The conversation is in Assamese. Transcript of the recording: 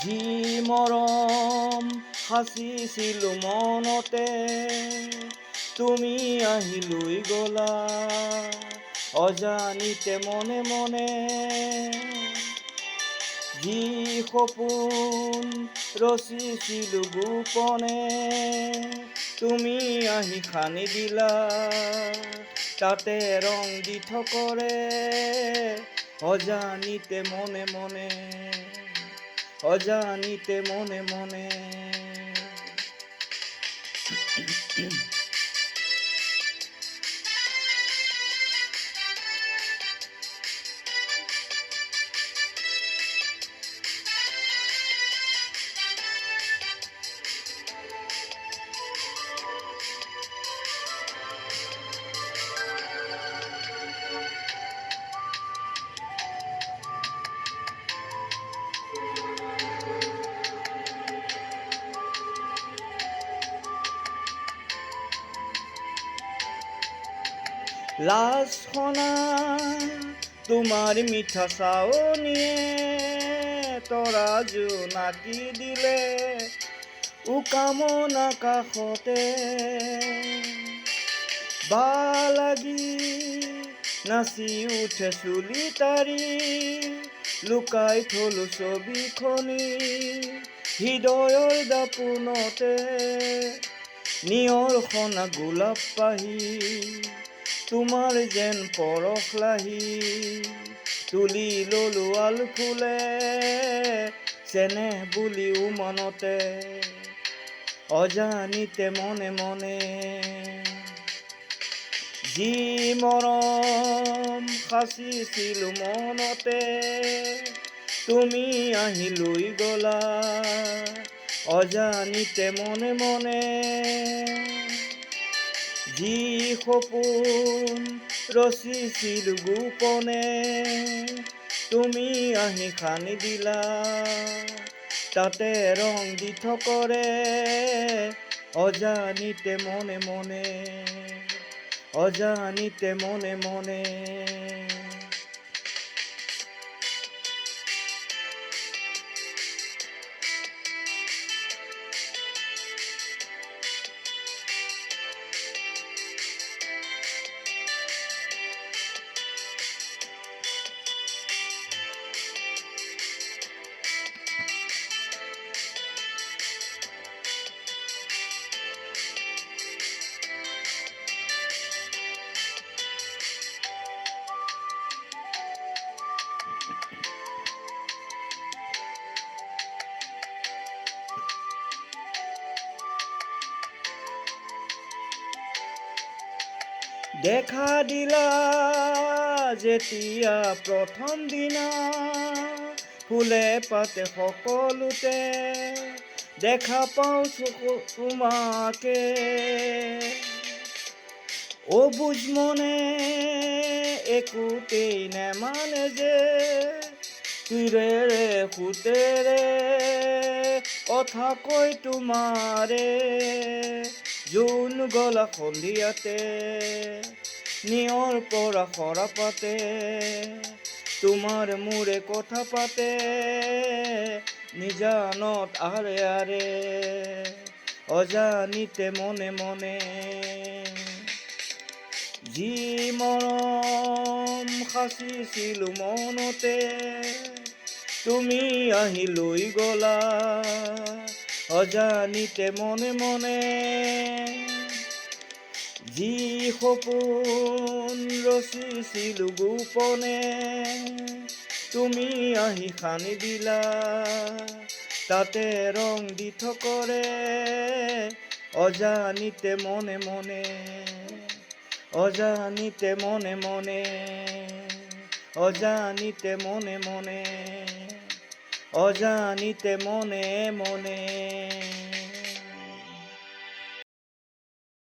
যি মৰম সাচিছিলো মনতে, তুমি আহি লৈ গলা অজানিতে মনে মনে। যি সপোন ৰচিছিলো গোপনে, তুমি আহি সানি দিলা তাতে ৰং দি থকৰে অজানিতে মনে মনে, অজানিতে মনে মনে। লাজ সনা তোমাৰ মিঠা চাউনিয়ে তৰা জোনাকি দিলে উকামনা কাষতে। বা লাগি নাচি উঠে চুলি তাৰি, লুকাই থলো ছবিখনি হৃদয়ৰ দাপোনতে। নিয়ৰ সনা গোলাপ পাহি তোমাৰ যেন পৰশ লাহি, তুলি ললো আল ফুলে চেনেহ বুলিও মনতে অজানিতে মনে মনে। যি মৰম সাচিছিলো মনতে, তুমি আহি লৈ গলা অজানিতে মনে মনে। যি সপোন ৰচিছিলো গোপনে, তুমি আহি সানি দিলা তাতে ৰং দি থকৰে অজানিতে মনে মনে, অজানিতে মনে মনে। দেখা দিলা যেতিয়া প্ৰথম দিনা, ফুলে পাতে সকলোতে দেখা পাওঁ তোমাকে। অবুজ মনে একোতেই নেমানে যে, সুৰেৰে সুতেৰে কথা কয় তোমাৰে। জোন গলা সন্ধিয়াতে নিয়ৰ পৰা সৰা পাতে, তোমাৰ মোৰে কথা পাতে নিজানত আৰে আৰে অজানিতে মনে মনে। যি মৰম সাচিছিলো মনতে, তুমি আহি লৈ গলা অজানিতে মনে মনে। যি সপোন ৰচিছিলো গোপনে, তুমি আহি সানি দিলা তাতে ৰং দি থকৰে অজানিতে মনে মনে, অজানিতে মনে মনে, অজানিতে মনে মনে, অজানিতে মনে মনে।